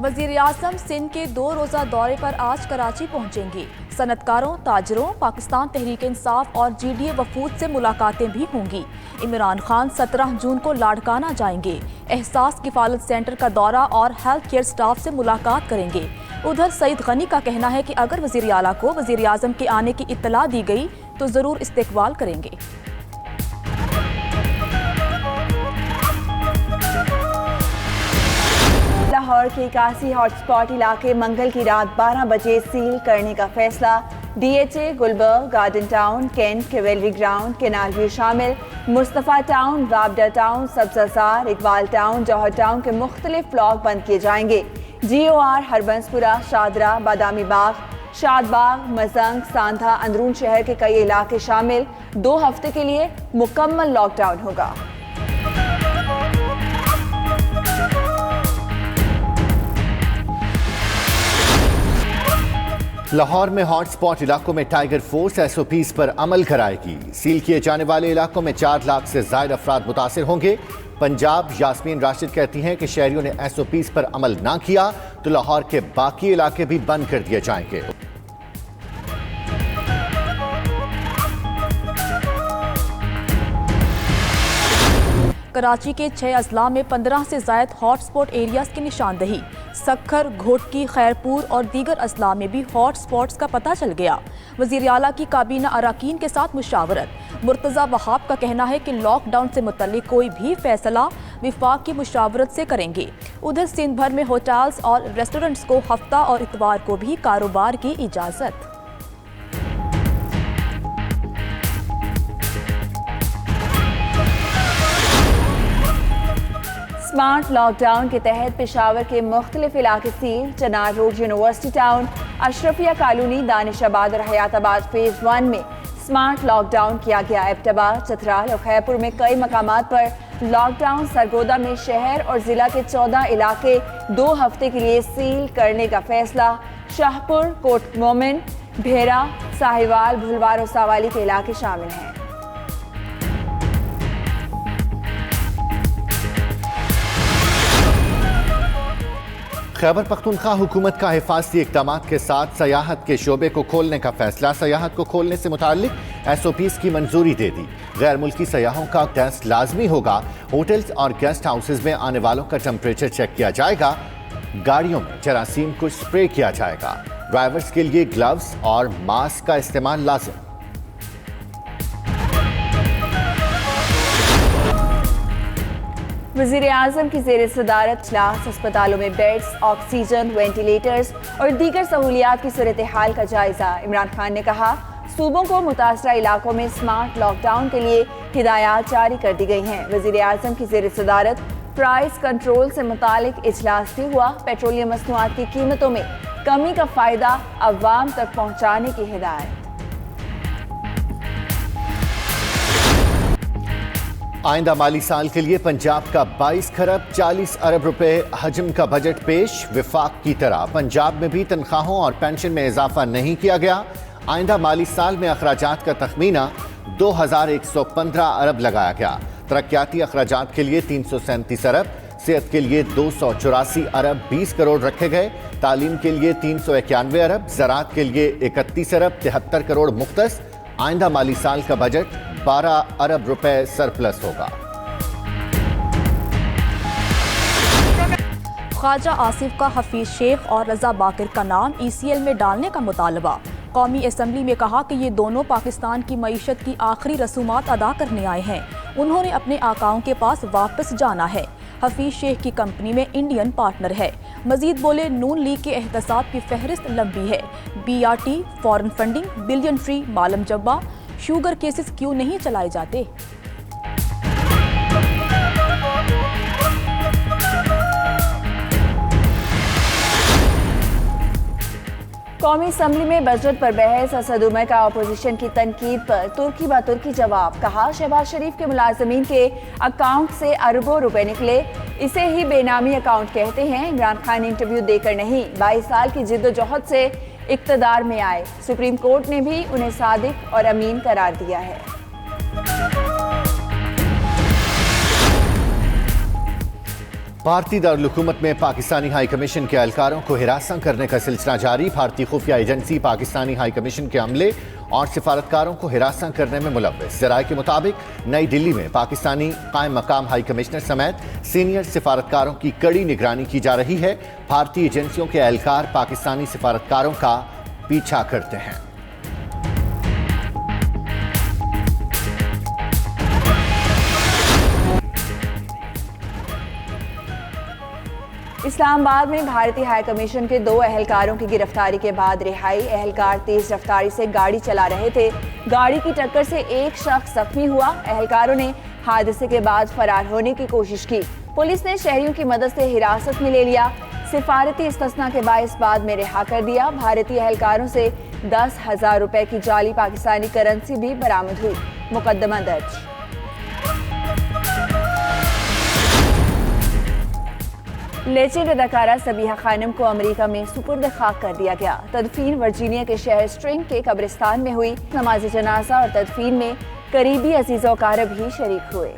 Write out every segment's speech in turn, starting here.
वज़ीर-ए-आज़म सिंध के 2 रोज़ा दौरे पर आज कराची पहुंचेंगे। सनतकारों, ताजरों, पाकिस्तान तहरीक इंसाफ और GDA वफूद से मुलाकातें भी होंगी। इमरान खान 17 जून को लाड़काना जाएंगे। एहसास किफालत सेंटर का दौरा और हेल्थ केयर स्टाफ से मुलाकात करेंगे। उधर सईद गनी का कहना है कि अगर वज़ीर आला को वज़ीर-ए-आज़म के आने की इत्तला दी गई तो ज़रूर इस्तेकबाल करेंगे। लाहौर के 81 हॉटस्पॉट इलाके मंगल की रात 12 बजे सील करने का फैसला। DHA, Gulberg, Garden Town, Cantt, Cavalry Ground, Canal View शामिल। मुस्तफ़ा टाउन, राबडा Town, Sabzazar, Iqbal Town, Johar Town के मुख्तलिफ ब्लॉक बंद किए जाएंगे। GOR, हरबंसपुरा, शादरा, बादामी बाग, शादबाग, मजंग, सांधा, अंदरून शहर के कई इलाके शामिल। 2 हफ्ते के लिए मुकम्मल लॉकडाउन होगा। लाहौर में हॉटस्पॉट इलाकों में टाइगर फोर्स SOPs पर अमल कराएगी। सील किए जाने वाले इलाकों में 4 लाख से ज्यादा अफराद मुतासिर होंगे। पंजाब यास्मीन राशिद कहती हैं कि शहरियों ने SOPs पर अमल ना किया तो लाहौर के बाकी इलाके भी बंद कर दिए जाएंगे। कराची के 6 अजला में 15 से ज़ायद हॉटस्पॉट एरियाज की निशानदही। सक्खर, घोटकी, खैरपुर और दीगर अजला में भी हॉटस्पॉट्स का पता चल गया। वज़ीर आला की काबीना अराकीन के साथ मुशावरत। मुर्तज़ा वहाब का कहना है कि लॉकडाउन से मुतल्लिक कोई भी फैसला विफाक की मुशावरत से करेंगे। उधर सिंध भर में होटल्स और रेस्टोरेंट्स को हफ्ता और इतवार को भी कारोबार की इजाज़त। स्मार्ट लॉकडाउन के तहत पेशावर के मुख्तलिफ इलाके सील। Chinar Road, University Town, Ashrafia Colony, Danishabad और हयाताबाद फेज 1 में स्मार्ट लॉकडाउन किया गया। एबटाबाद, चतराल और खैरपुर में कई मकामात पर लॉकडाउन। सरगोदा में शहर और जिला के 14 इलाके 2 हफ्ते के लिए सील करने का फैसला। शाहपुर, कोट मोमिन, भेरा, साहिवाल, भुलवार और सावाली के इलाके शामिल हैं। खैबर पख्तूनख्वा हुकूमत का हिफाजती इक़दामात के साथ सयाहत के शोबे को खोलने का फैसला। सयाहत को खोलने से मुताल्लिक SOPs की मंजूरी दे दी। गैर मुल्की सयाहों का टेस्ट लाजमी होगा। होटल्स और गेस्ट हाउसेज में आने वालों का टेम्परेचर चेक किया जाएगा। गाड़ियों में जरासीम को स्प्रे किया जाएगा। ड्राइवर्स के लिए ग्लव्स और मास्क का इस्तेमाल लाजिम। वज़ीर-ए-आज़म की ज़ेर सदारत इजलास अस्पतालों में बेड्स, ऑक्सीजन, वेंटिलेटर्स और दीगर सहूलियात की सूरत हाल का जायजा। इमरान खान ने कहा, सूबों को मुतासरा इलाकों में स्मार्ट लॉकडाउन के लिए हिदायत जारी कर दी गई हैं। वज़ीर-ए-आज़म की ज़ेर सदारत प्राइस कंट्रोल से मुतालिक इजलास भी हुआ। पेट्रोलियम मसनूआत की कीमतों में कमी का फ़ायदा अवाम तक पहुँचाने की हिदायत। आइंदा माली साल के लिए पंजाब का 22 खरब 40 अरब रुपए हजम का बजट पेश। विफाक की तरह पंजाब में भी तनख्वाहों और पेंशन में इजाफा नहीं किया गया। आइंदा माली साल में अखराजात का तखमीना 2115 अरब लगाया गया। तरक्याती अखराजात के लिए 337 अरब, सेहत के लिए 284 अरब 20 करोड़ रखे गए। तालीम के लिए 391 अरब, ज़राअत के लिए 31 अरब 73 करोड़ मुख्तस। आइंदा माली साल का बजट 12 अरब रुपए सरप्लस होगा। ख्वाजा आसिफ का हफीज शेख और रजा बाकर का नाम ECL में डालने का मुतालबा। कौमी असम्बली में कहा कि ये दोनों पाकिस्तान की मईशत की आखिरी रसूमात अदा करने आए हैं। उन्होंने अपने आकाओं के पास वापस जाना है। हफीज शेख की कंपनी में इंडियन पार्टनर है। मजीद बोले, नून लीग के एहतसाब की फहरिस्त लंबी है। BRT, foreign funding, billion tree, Malam Jabba, sugar cases क्यों नहीं चलाए जाते। कौमी असम्बली में बजट पर बहस। असद उमर का अपोजिशन की तनकीद पर तुर्की ब तुर्की जवाब। कहा, शहबाज शरीफ के मुलाजमीन के अकाउंट से अरबों रुपए निकले, इसे ही बेनामी अकाउंट कहते हैं। इमरान खान इंटरव्यू देकर नहीं, 22 साल की जिद्दोजहद से इक्तदार में आए। सुप्रीम कोर्ट ने भी उन्हें सादिक और अमीन करार दिया है। भारतीय दारुल-हुकूमत में पाकिस्तानी हाई कमीशन के एहलकारों को हिरासत करने का सिलसिला जारी। भारतीय खुफिया एजेंसी पाकिस्तानी हाई कमीशन के अमले और सिफारतकारों को हिरासत करने में मुलव्वस। ज़राए के मुताबिक नई दिल्ली में पाकिस्तानी कायम मकाम हाई कमिश्नर समेत सीनियर सिफारतकारों की कड़ी निगरानी की जा रही है। भारतीय एजेंसियों के एहलकार पाकिस्तानी सिफारतकारों का पीछा करते हैं। इस्लामाबाद में भारतीय हाई कमीशन के 2 एहलकारों की गिरफ्तारी के बाद रिहाई। एहलकार तेज रफ्तारी से गाड़ी चला रहे थे। गाड़ी की टक्कर से एक शख्स जख्मी हुआ। एहलकारों ने हादसे के बाद फरार होने की कोशिश की। पुलिस ने शहरियों की मदद से हिरासत में ले लिया। सिफारती इस्तिस्ना के बाइस बाद में रिहा कर दिया। भारतीय एहलकारों से 10,000 रुपए की जाली पाकिस्तानी करेंसी भी बरामद हुई। मुकदमा दर्ज। लेजेंड अदाकारा सबीहा खानम को अमेरिका में सुपुर्द खाक कर दिया गया। तदफीन वर्जीनिया के शहर स्ट्रिंग के कब्रिस्तान में हुई। नमाज जनाजा और तदफीन में करीबी अजीज़ो कारब भी शरीक हुए।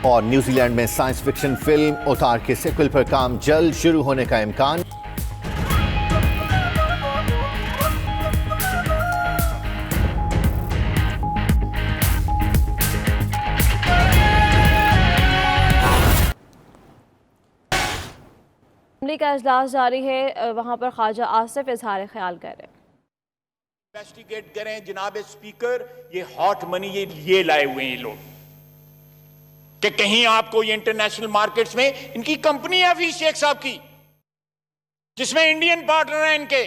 और न्यूजीलैंड में साइंस फिक्शन फिल्म उतार के सिक्वल पर काम जल्द शुरू होने का इम्कान। असेंबली का इजलास जारी है, वहाँ पर ख्वाजा आसिफ इजहार ख्याल कर रहे हैं। इन्वेस्टिगेट करें जनाब स्पीकर, ये हॉट मनी ये लाए हुए हैं ये लोग कि कहीं आपको ये इंटरनेशनल मार्केट्स में इनकी कंपनी है हफीज शेख साहब की, जिसमें इंडियन पार्टनर हैं इनके,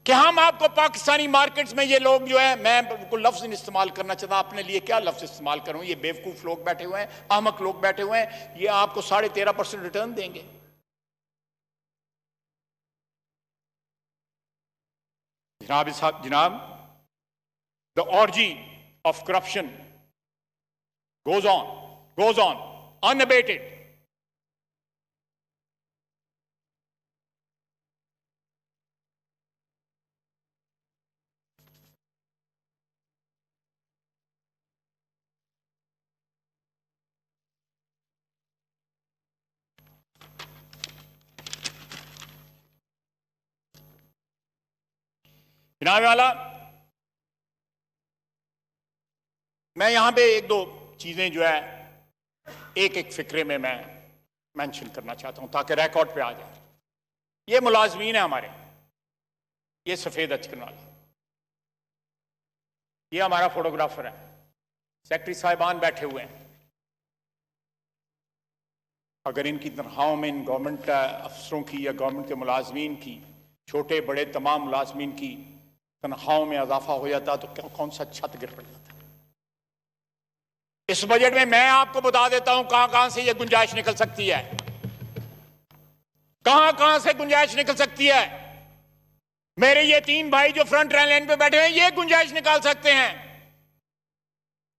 कि हम आपको पाकिस्तानी मार्केट्स में ये लोग जो है, मैं कोई लफ्ज नहीं इस्तेमाल करना चाहता, अपने लिए क्या लफ्ज इस्तेमाल करूं, ये बेवकूफ लोग बैठे हुए हैं, अहमक लोग बैठे हुए हैं, ये आपको 13.5% रिटर्न देंगे। जनाब the orgy of corruption goes on unabated. जनाब वाला, मैं यहां पे एक दो चीजें जो है एक एक फिक्रे में मैं मेंशन करना चाहता हूं ताकि रिकॉर्ड पे आ जाए। ये मुलाजमीन है हमारे, ये सफेद अचकन वाले, ये हमारा फोटोग्राफर है, सेक्रेटरी साहिबान बैठे हुए हैं। अगर इनकी तनख्वाहों में इन गवर्नमेंट अफसरों की या गवर्नमेंट के मुलाजमीन की, छोटे बड़े तमाम मुलाजमीन की तनख्वाहों में इजाफा हो जाता तो कौन सा छत गिर पड़ जाता। इस बजट में मैं आपको बता देता हूं कहां कहां से यह गुंजाइश निकल सकती है, कहां कहां से गुंजाइश निकल सकती है। मेरे ये 3 भाई जो फ्रंट लाइन पे बैठे हैं, ये गुंजाइश निकाल सकते हैं,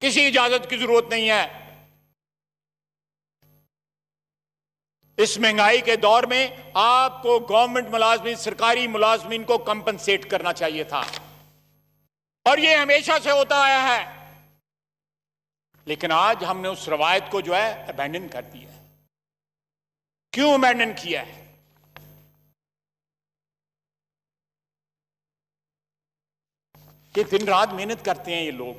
किसी इजाजत की जरूरत नहीं है। इस महंगाई के दौर में आपको गवर्नमेंट मुलाजमीन, सरकारी मुलाजमीन को कंपनसेट करना चाहिए था, और यह हमेशा से होता आया है। लेकिन आज हमने उस रवायत को जो है अबैंडन कर दिया है। क्यों अबैंडन किया है? ये दिन रात मेहनत करते हैं ये लोग,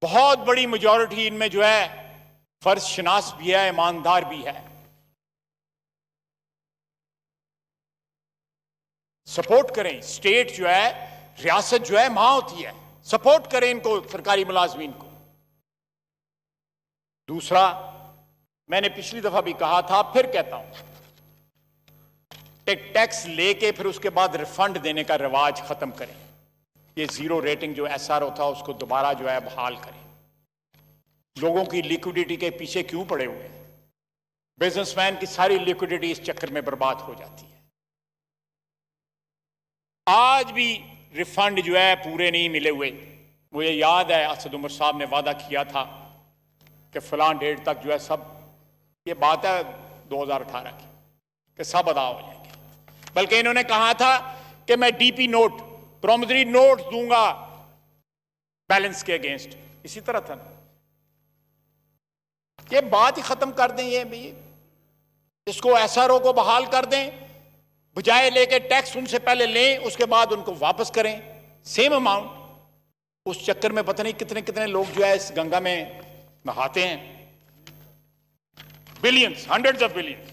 बहुत बड़ी मेजॉरिटी इनमें जो है फर्ज शनास भी है, ईमानदार भी है। सपोर्ट करें, स्टेट जो है, रियासत जो है वहां होती है, सपोर्ट करें इनको, सरकारी मुलाजमीन को। दूसरा, मैंने पिछली दफा भी कहा था, फिर कहता हूं, टैक्स लेके फिर उसके बाद रिफंड देने का रिवाज खत्म करें। ये जीरो रेटिंग जो SRO था उसको दोबारा जो है बहाल करें। लोगों की लिक्विडिटी के पीछे क्यों पड़े हुए हैं? बिजनेसमैन की सारी लिक्विडिटी इस चक्कर में बर्बाद हो जाती है। आज भी रिफंड जो है पूरे नहीं मिले हुए। मुझे याद है असद उमर साहब ने वादा किया था कि फलां डेट तक जो है सब, ये बात है 2018 की, कि सब अदा हो जाएंगे। बल्कि इन्होंने कहा था कि मैं डीपी नोट, प्रोमिसरी नोट दूंगा बैलेंस के अगेंस्ट, इसी तरह था ना। ये बात ही खत्म कर दें, ये भी इसको एसआरओ को बहाल कर दें, बजाय लेके टैक्स उनसे पहले लें, उसके बाद उनको वापस करें सेम अमाउंट। उस चक्कर में पता नहीं कितने कितने लोग जो है इस गंगा में नहाते हैं, बिलियंस, हंड्रेड्स ऑफ बिलियंस।